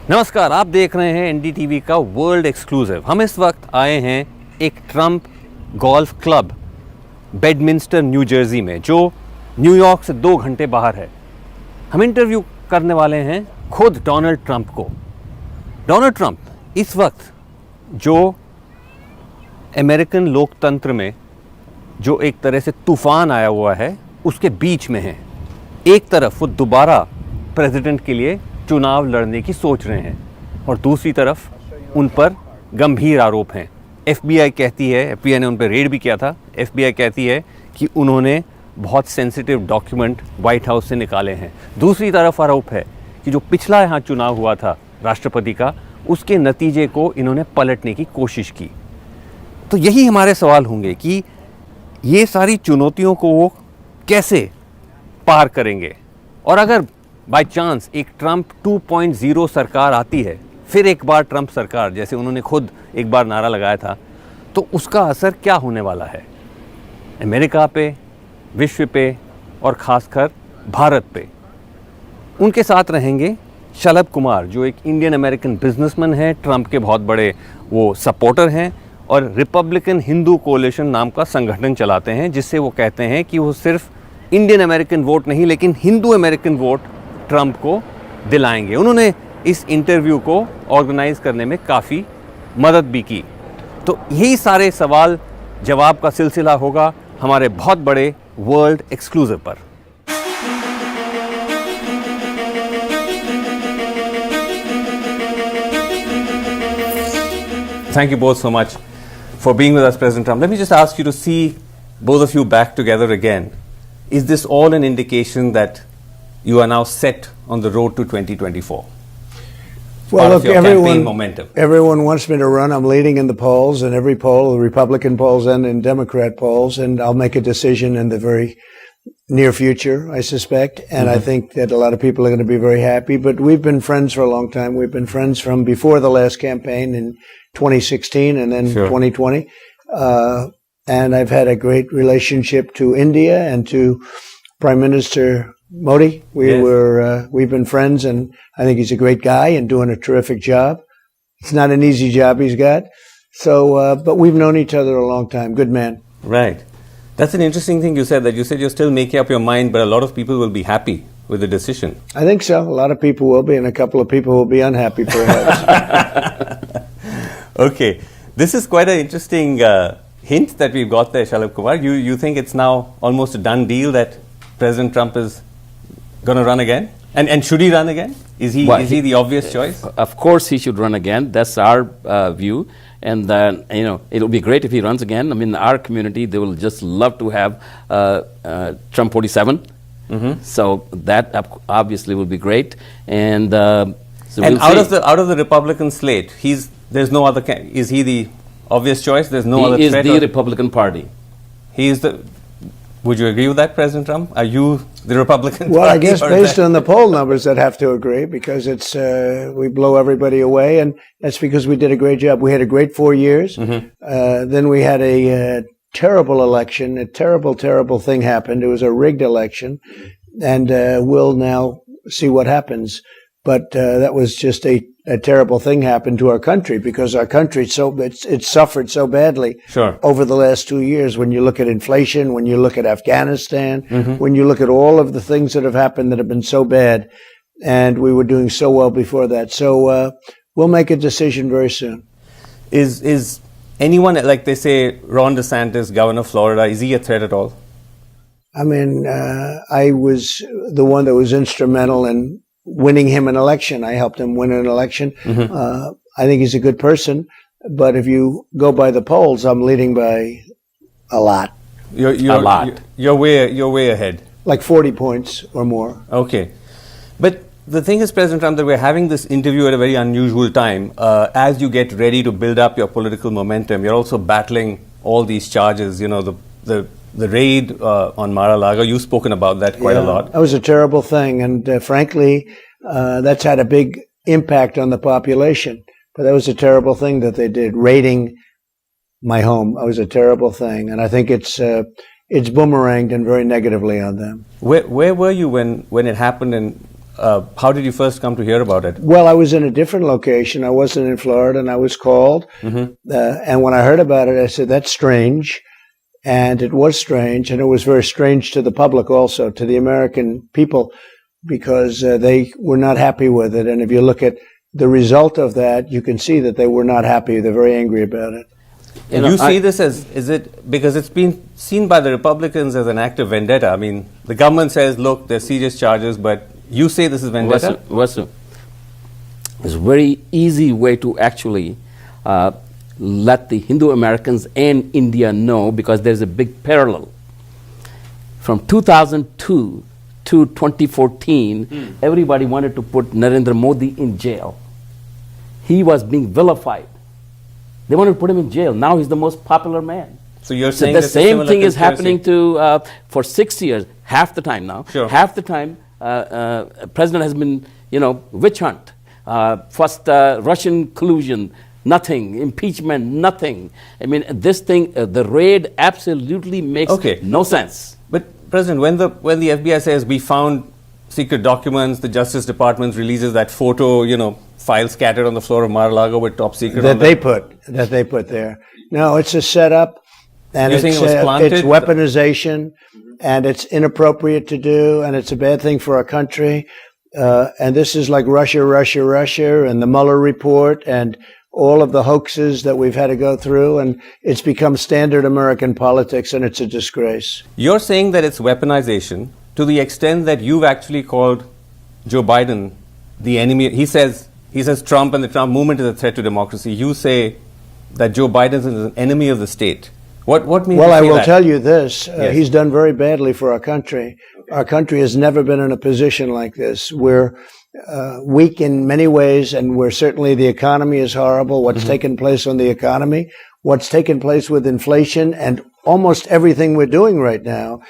नमस्कार, आप देख रहे हैं एनडीटीवी का वर्ल्ड एक्सक्लूसिव। हम इस वक्त आए हैं एक Trump golf club Bedminster new Jersey में, जो न्यूयॉर्क से 2 घंटे बाहर है। हम इंटरव्यू करने वाले हैं खुद डोनाल्ड ट्रंप को। डोनाल्ड ट्रंप इस वक्त जो अमेरिकन लोकतंत्र में जो एक तरह से तूफान आया हुआ है, उसके बीच में हैं। एक तरफ वो दोबारा प्रेसिडेंट के लिए चुनाव लड़ने की सोच रहे हैं और दूसरी तरफ उन पर गंभीर आरोप हैं। एफबीआई कहती है, एफबीआई ने उन पर रेड भी किया था, एफबीआई कहती है कि उन्होंने बहुत सेंसिटिव डॉक्यूमेंट व्हाइट हाउस से निकाले हैं। दूसरी तरफ आरोप है कि जो पिछला यहाँ चुनाव हुआ था राष्ट्रपति का, उसके नतीजे को इन्होंने पलटने की कोशिश की। तो यही हमारे सवाल होंगे कि ये सारी चुनौतियों को वो कैसे पार करेंगे, और अगर बाय चांस एक ट्रंप 2.0 सरकार आती है, फिर एक बार ट्रंप सरकार, जैसे उन्होंने खुद एक बार नारा लगाया था, तो उसका असर क्या होने वाला है अमेरिका पे, विश्व पे और ख़ासकर भारत पे। उनके साथ रहेंगे शलभ कुमार, जो एक इंडियन अमेरिकन बिजनेसमैन है, ट्रंप के बहुत बड़े वो सपोर्टर हैं और रिपब्लिकन हिंदू कोalition नाम का संगठन चलाते हैं, जिससे वो कहते हैं कि वो सिर्फ इंडियन अमेरिकन वोट नहीं, लेकिन हिंदू अमेरिकन वोट ट्रंप को दिलाएंगे। उन्होंने इस इंटरव्यू को ऑर्गेनाइज करने में काफ़ी मदद भी की। तो यही सारे सवाल जवाब का सिलसिला होगा हमारे बहुत बड़े वर्ल्ड एक्सक्लूसिव पर। Thank you both so much for being with us, President Trump. Let me just ask you to see both of you back together again. Is this all an indication that you are now set on the road to 2024? Well, look, everyone wants me to run. I'm leading in the polls, in every poll, the Republican polls and in Democrat polls, and I'll make a decision in the very near future, I suspect. And I think that a lot of people are going to be very happy. But we've been friends for a long time. We've been friends from before the last campaign in 2016 and then 2020. And I've had a great relationship to India and to Prime Minister Modi. We've been friends, and I think he's a great guy and doing a terrific job. It's not an easy job he's got. So, but we've known each other a long time. Good man. Right. That's an interesting thing you said, that you said you're still making up your mind, but a lot of people will be happy with the decision. I think so. A lot of people will be, and a couple of people will be unhappy perhaps. Okay. This is quite an interesting hint that we've got there, Shalabh Kumar. You think it's now almost a done deal that President Trump is going to run again? And should he run again? Is he the obvious choice? Of course he should run again. That's our view. And it'll be great if he runs again. I mean, our community, they will just love to have Trump 47. So that obviously will be great. And out of the Republican slate, there's no other. Is he the obvious choice? There's no other. He is the Republican Party. He is the. Would you agree with that, President Trump? Are you the Republican Well, Party? I guess based on the poll numbers, I'd have to agree, because it's we blow everybody away, and that's because we did a great job. We had a great 4 years. Then we had a terrible election. A terrible thing happened. It was a rigged election, and we'll now see what happens. But that was just a terrible thing happened to our country, because our country it's suffered so badly over the last 2 years. When you look at inflation, when you look at Afghanistan, when you look at all of the things that have happened that have been so bad, and we were doing so well before that. So we'll make a decision very soon. Is anyone, like they say, Ron DeSantis, governor of Florida, is he a threat at all? I mean, I was the one that was instrumental in winning him an election. I helped him win an election. I think he's a good person, but if you go by the polls, I'm leading by a lot. A lot. You're way ahead. Like 40 points or more. Okay. But the thing is, President Trump, that we're having this interview at a very unusual time. As you get ready to build up your political momentum, you're also battling all these charges, the raid on Mar-a-Lago. You've spoken about that quite a lot. That was a terrible thing, and frankly, that's had a big impact on the population. But that was a terrible thing that they did, raiding my home. It was a terrible thing, and I think it's boomeranged and very negatively on them. Where were you when it happened, and how did you first come to hear about it? Well, I was in a different location. I wasn't in Florida, and I was called. And when I heard about it, I said, that's strange. And it was strange, and it was very strange to the public also, to the American people, because they were not happy with it. And if you look at the result of that, you can see that they were not happy. They're very angry about it. And you see this as, is it, because it's been seen by the Republicans as an act of vendetta. I mean, the government says, look, there's serious charges, but you say this is vendetta? Vasu, it's a very easy way to actually let the Hindu Americans and India know, because there's a big parallel. From 2002 to 2014, everybody wanted to put Narendra Modi in jail. He was being vilified. They wanted to put him in jail. Now he's the most popular man. So you're So saying the that's a same similar thing is conspiracy? happening to for 6 years, half the time now. Sure. Half the time, president has been, witch hunt. First Russian collusion, nothing. Impeachment, nothing. I mean, this thing, the raid absolutely makes no sense. But President, when the FBI says we found secret documents, the Justice Department releases that photo, files scattered on the floor of Mar-a-Lago with top secret That they put there. No, it's a setup, and You're saying it was planted? it's weaponization, and it's inappropriate to do, and it's a bad thing for our country. And this is like Russia, and the Mueller report, and all of the hoaxes that we've had to go through, and it's become standard American politics, and it's a disgrace. You're saying that it's weaponization to the extent that you've actually called Joe Biden the enemy. He says Trump and the Trump movement is a threat to democracy. You say that Joe Biden is an enemy of the state. What made you say Well, I will that? tell you this. Yes. He's done very badly for our country. Our country has never been in a position like this. We're weak in many ways, and certainly the economy is horrible. What's taken place on the economy, what's taken place with inflation, and almost everything we're doing right now.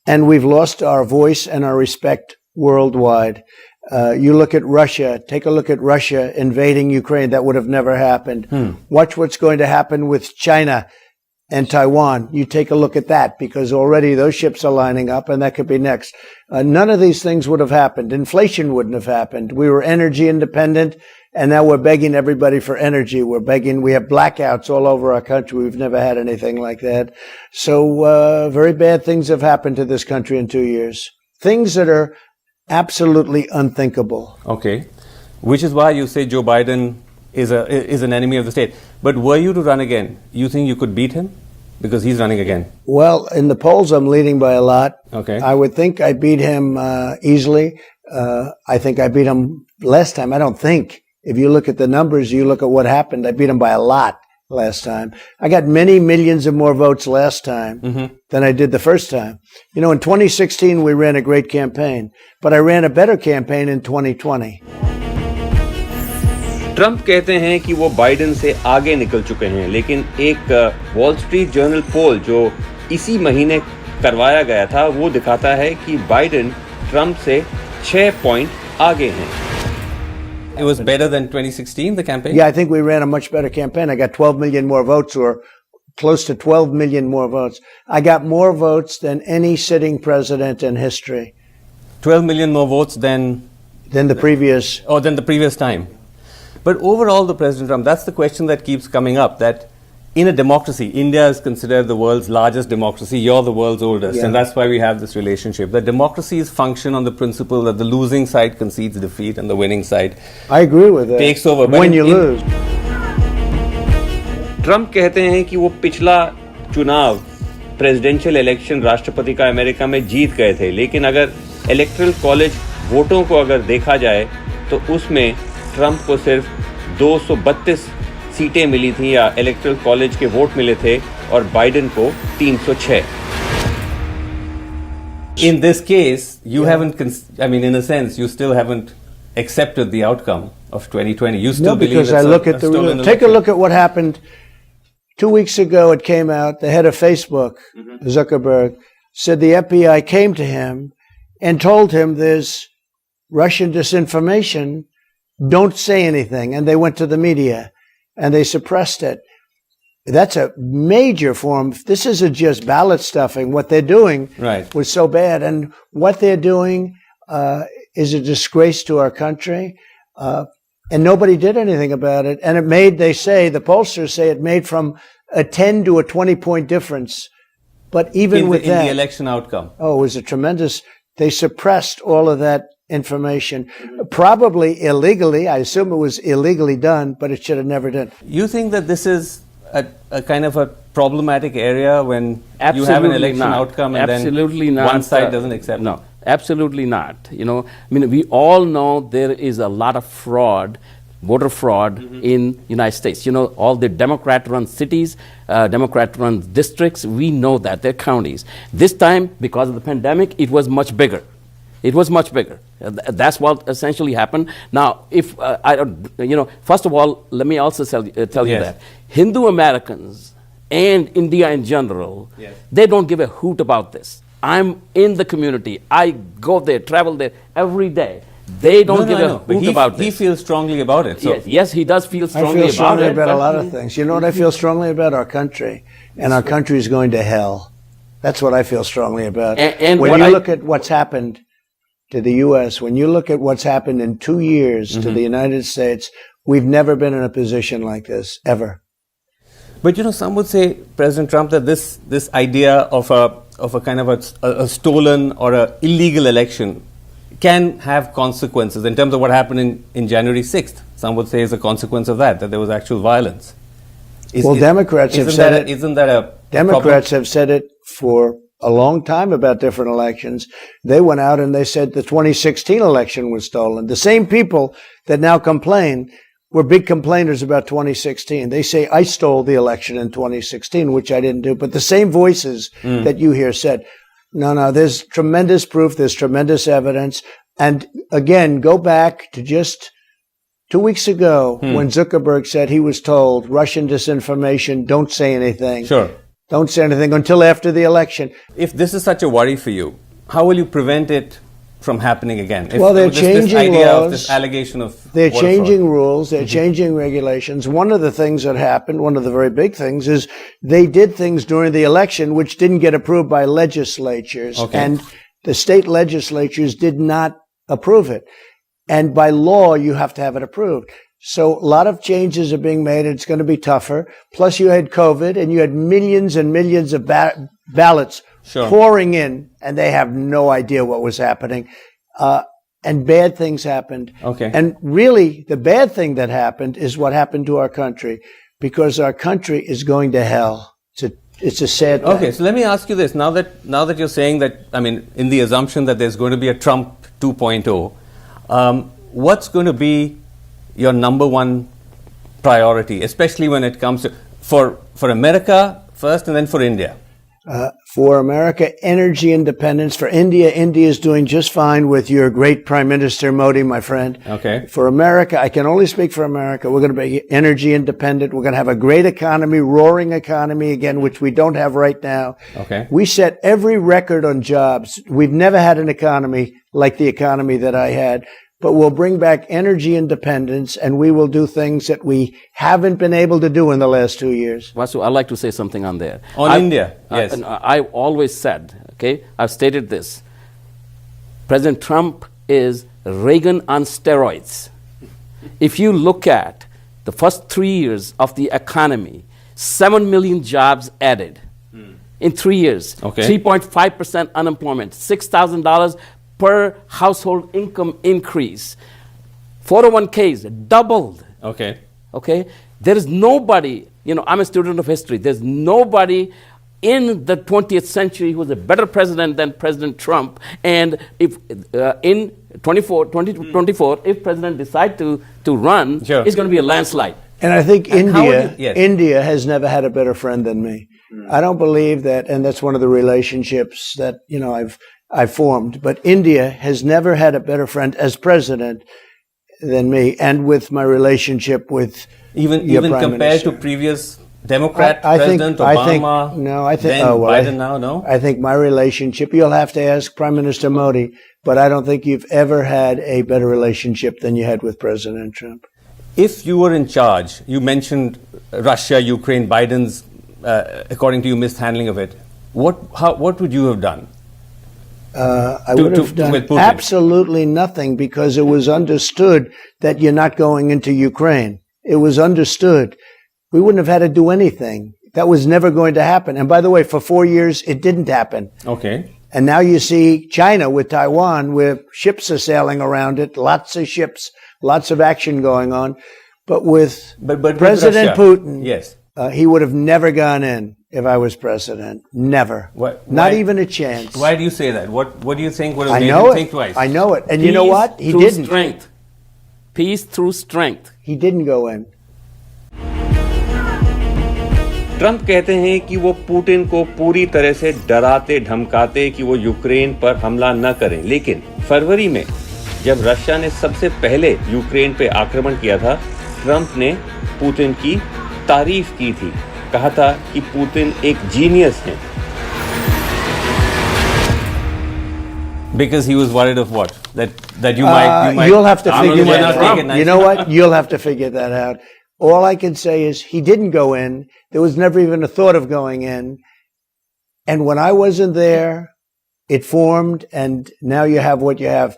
And we've lost our voice and our respect worldwide. You look at Russia, take a look at Russia invading Ukraine. That would have never happened. Watch what's going to happen with China and Taiwan. You take a look at that, because already those ships are lining up, and that could be next. None of these things would have happened. Inflation wouldn't have happened. We were energy independent, and now we're begging everybody for energy. We have blackouts all over our country. We've never had anything like that. So very bad things have happened to this country in 2 years. Things that are absolutely unthinkable. Okay. Which is why you say Joe Biden is an enemy of the state. But were you to run again, you think you could beat him? Because he's running again. Well, in the polls, I'm leading by a lot. Okay. I would think I beat him easily. I think I beat him last time. I don't think. If you look at the numbers, you look at what happened, I beat him by a lot last time. I got many millions of more votes last time than I did the first time. In 2016, we ran a great campaign, but I ran a better campaign in 2020. Trump कहते हैं कि वो Biden से आगे निकल चुके हैं, लेकिन एक वॉल स्ट्रीट जर्नल पोल जो इसी महीने करवाया गया था वो दिखाता है कि बाइडेन ट्रंप से 6 पॉइंट आगे हैं. It was better than 2016, the campaign? Yeah, I think we ran a much better campaign. I got 12 million more votes, or close to 12 million more votes. I got more votes than any sitting president in history. 12 million more votes than the previous time. But overall, the President Trump, that's the question that keeps coming up, that in a democracy, India is considered the world's largest democracy, you're the world's oldest, and that's why we have this relationship. That democracies function on the principle that the losing side concedes defeat and the winning side I agree with that. takes over. When you lose. Trump कहते हैं कि वो पिछला चुनाव presidential election राष्ट्रपति का America में जीत गए थे, लेकिन अगर इलेक्टरल कॉलेज वोटों को अगर देखा जाए तो उसमें ट्रंप को सिर्फ 232 सीटें मिली थी या इलेक्टरल कॉलेज के वोट मिले थे और बाइडेन को 306. In this case, you haven't, in a sense, you still haven't accepted the outcome of 2020. You still believe because I look at take a look at what happened 2 weeks ago. It came out, the head of Facebook, Zuckerberg, said the FBI came to him and told him there's Russian disinformation. Don't say anything. And they went to the media and they suppressed it. That's a major form. This isn't just ballot stuffing. What they're doing was so bad. And what they're doing is a disgrace to our country. And nobody did anything about it. And it made, they say, the pollsters say it made from a 10 to a 20-point difference. But even with that, in the election outcome. oh, it was a tremendous, they suppressed all of that information, probably illegally. I assume it was illegally done, but it should have never done. You think that this is a kind of a problematic area when you have an Absolutely election not. outcome and Absolutely then not. one side doesn't accept No, it? absolutely not. You know, I mean, we all know there is a lot of fraud, voter fraud in United States. You know, all the Democrat-run cities, Democrat-run districts, we know that, they're counties. This time, because of the pandemic, it was much bigger. It was much bigger. That's what essentially happened. Now, if I don't, you know, first of all, let me also tell you Yes. that Hindu Americans and India in general, Yes. they don't give a hoot about this. I'm in the community. I go there, travel there every day. They don't give a But hoot about he this. feels strongly about it. So Yes, he does feel I strongly feel strongly about it. about a but- lot of things. You know what I feel strongly about? Our country. And our country is going to hell. That's what I feel strongly about. And when what you I- look at what's happened to the U.S., when you look at what's happened in 2 years to the United States, we've never been in a position like this, ever. But you know, some would say, President Trump, that this idea of a kind of a stolen or a illegal election can have consequences in terms of what happened in January 6th. Some would say is a consequence of that there was actual violence. Well, Democrats have said it. Isn't that a Democrats have said it for a long time about different elections. They went out and they said the 2016 election was stolen. The same people that now complain were big complainers about 2016. They say, I stole the election in 2016, which I didn't do. But the same voices that you hear said, no, there's tremendous proof, there's tremendous evidence. And again, go back to just 2 weeks ago when Zuckerberg said he was told Russian disinformation, don't say anything. Sure. Don't say anything until after the election. If this is such a worry for you, how will you prevent it from happening again? If Well, they're this changing idea laws. of this allegation of They're voter changing fraud. rules. They're changing regulations. One of the things that happened, one of the very big things, is they did things during the election which didn't get approved by legislatures. Okay. And the state legislatures did not approve it. And by law, you have to have it approved. So a lot of changes are being made. It's going to be tougher. Plus, you had COVID, and you had millions and millions of ballots Sure. pouring in, and they have no idea what was happening. And bad things happened. Okay. And really, the bad thing that happened is what happened to our country, because our country is going to hell. It's a sad thing. Okay, so let me ask you this. Now that you're saying that, I mean, in the assumption that there's going to be a Trump 2.0, what's going to be your number one priority, especially when it comes to, for America first and then for India? For America, energy independence. For India, India is doing just fine with your great Prime Minister Modi, my friend. Okay. For America, I can only speak for America. We're going to be energy independent. We're going to have a great economy, roaring economy again, which we don't have right now. Okay. We set every record on jobs. We've never had an economy like the economy that I had. But we'll bring back energy independence, and we will do things that we haven't been able to do in the last 2 years. Vasu, I'd like to say something on there. On India, yes. I've always said, okay, I've stated this. President Trump is Reagan on steroids. If you look at the first 3 years of the economy, 7 million jobs added in 3 years. Okay. 3.5% unemployment, $6,000 per household income increase. 401ks doubled. Okay. Okay? There is nobody, you know, I'm a student of history. There's nobody in the 20th century who was a better president than President Trump. And if in 2024, if President decides to run, Sure. it's going to be a landslide. And I think And how would India, you- yes. India has never had a better friend than me. I don't believe that, and that's one of the relationships that, you know, I've formed. But India has never had a better friend as president than me, and with my relationship with Even your Prime compared Minister. to previous Democrat I think- President I think- Obama, no, I think- then oh, well, Biden now, no? I think my relationship, you'll have to ask Prime Minister Modi, but I don't think you've ever had a better relationship than you had with President Trump. If you were in charge, you mentioned Russia, Ukraine, Biden's, according to you, mishandling of it. What would you have done? I would have done with Putin. absolutely nothing because it was understood that you're not going into Ukraine. It was understood. We wouldn't have had to do anything. That was never going to happen. And by the way, for 4 years, it didn't happen. Okay. And now you see China with Taiwan, where ships are sailing around it, lots of ships, lots of action going on. But with But President Russia, Putin, yes. he would have never gone in if I was president. Never. Not even a chance. Why do you say that? What do you think would have I made know him it. think twice? I know it. And you know Peace what? He through didn't. Strength. Peace through strength. He didn't go in. Trump कहते हैं कि वो Putin को पूरी तरह से डराते धमकाते कि वो यूक्रेन पर हमला न करें, लेकिन फरवरी में जब रशिया ने सबसे पहले यूक्रेन पे आक्रमण किया था, ट्रंप ने पुतिन की तारीफ की थी, कहा था कि पुतिन एक जीनियस हैं. Because he was worried of what? That you might You'll have to figure might that not take it out. nicely. You know what? You'll have to figure that out. All I can say is he didn't go in. There was never even a thought of going in. And when I wasn't there, it formed, and now you have what you have.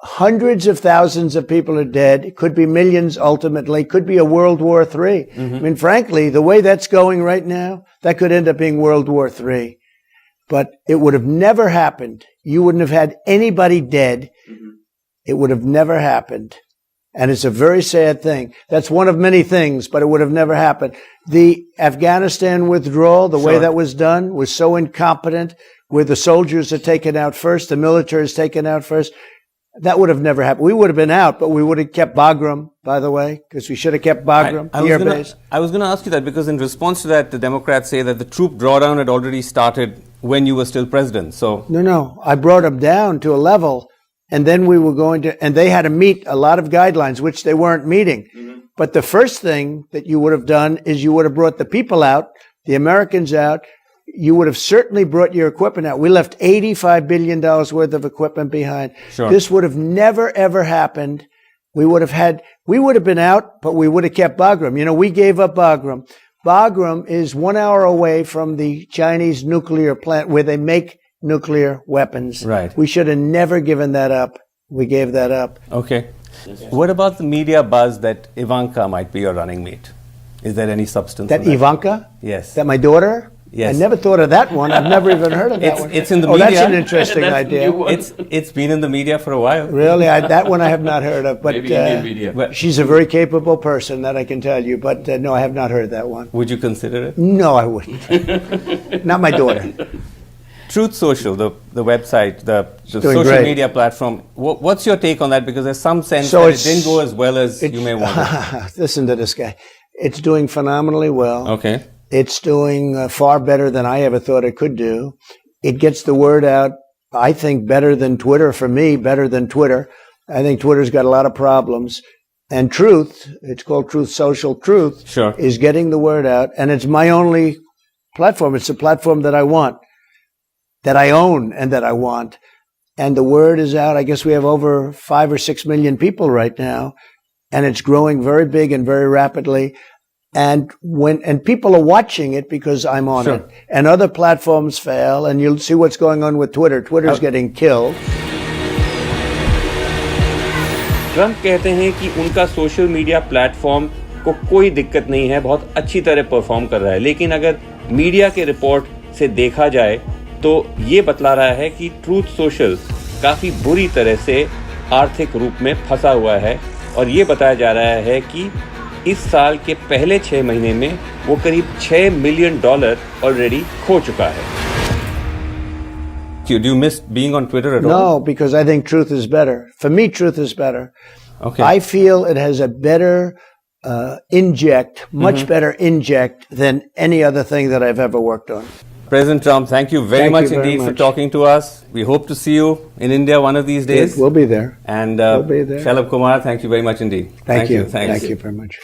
Hundreds of thousands of people are dead. It could be millions ultimately. Could be a World War III. I mean, frankly, the way that's going right now, that could end up being World War III. But it would have never happened. You wouldn't have had anybody dead. It would have never happened. And it's a very sad thing. That's one of many things, but it would have never happened. The Afghanistan withdrawal, the way that was done, was so incompetent, where the soldiers are taken out first, the military is taken out first. That would have never happened. We would have been out, but we would have kept Bagram, by the way, because we should have kept Bagram, the air base. I was going to ask you that because in response to that, the Democrats say that the troop drawdown had already started when you were still president. So No. I brought them down to a level, and then we were going to, and they had to meet a lot of guidelines, which they weren't meeting. But the first thing that you would have done is you would have brought the people out, the Americans out. You would have certainly brought your equipment out. We left $85 billion worth of equipment behind. Sure. This would have never, ever happened. We would have been out, but we would have kept Bagram. You know, we gave up Bagram. Bagram is 1 hour away from the Chinese nuclear plant where they make nuclear weapons. Right. We should have never given that up. We gave that up. okay. What about the media buzz that Ivanka might be your running mate? Is there any substance? That to that? Ivanka? Yes. That my daughter? Yes. I never thought of that one. I've never even heard of that one. It's in the Oh, media. that's an interesting That's idea. new one. It's been in the media for a while. Really? that one I have not heard of. But Maybe Indian media. But she's a very capable person, that I can tell you. But no, I have not heard that one. would you consider it? No, I wouldn't. Not my daughter. Truth Social, the website, the doing social great. media platform. What's your take on that? Because there's some sense So that it it's- didn't go as well as you may want. Listen to this guy. It's doing phenomenally well. Okay. It's doing far better than I ever thought it could do. It gets the word out, I think, better than Twitter. For me, better than Twitter. I think Twitter's got a lot of problems. And Truth, it's called Truth Social, Truth, Sure. is getting the word out. And it's my only platform. It's the platform that I want, that I own and that I want. And the word is out. I guess we have over 5 or 6 million people right now. And it's growing very big and very rapidly. And people are watching it because I'm on Sure. it. And other platforms fail, and you'll see what's going on with Twitter. Twitter's getting killed. Trump कहते हैं कि उनका social media platform को कोई दिक्कत नहीं है, बहुत अच्छी तरह परफॉर्म कर रहा है, लेकिन अगर मीडिया के रिपोर्ट से देखा जाए तो ये बतला रहा है कि ट्रूथ सोशल काफ़ी बुरी तरह से आर्थिक रूप में फंसा हुआ है, और ये बताया जा रहा है कि इस साल के पहले 6 महीने में वो करीब $6 मिलियन ऑलरेडी खो चुका है. Do you miss being on Twitter at all? No, because I think Truth is better. For me, Truth is better. Okay. I feel it has a better inject, much better inject than any other thing that I've ever worked on. President Trump, thank you very Thank much you very indeed for much. talking to us. We hope to see you in India one of these days. We'll be there. And We'll be there. Shalabh Kumar, thank you very much indeed. Thank you. Thanks. Thank you very much.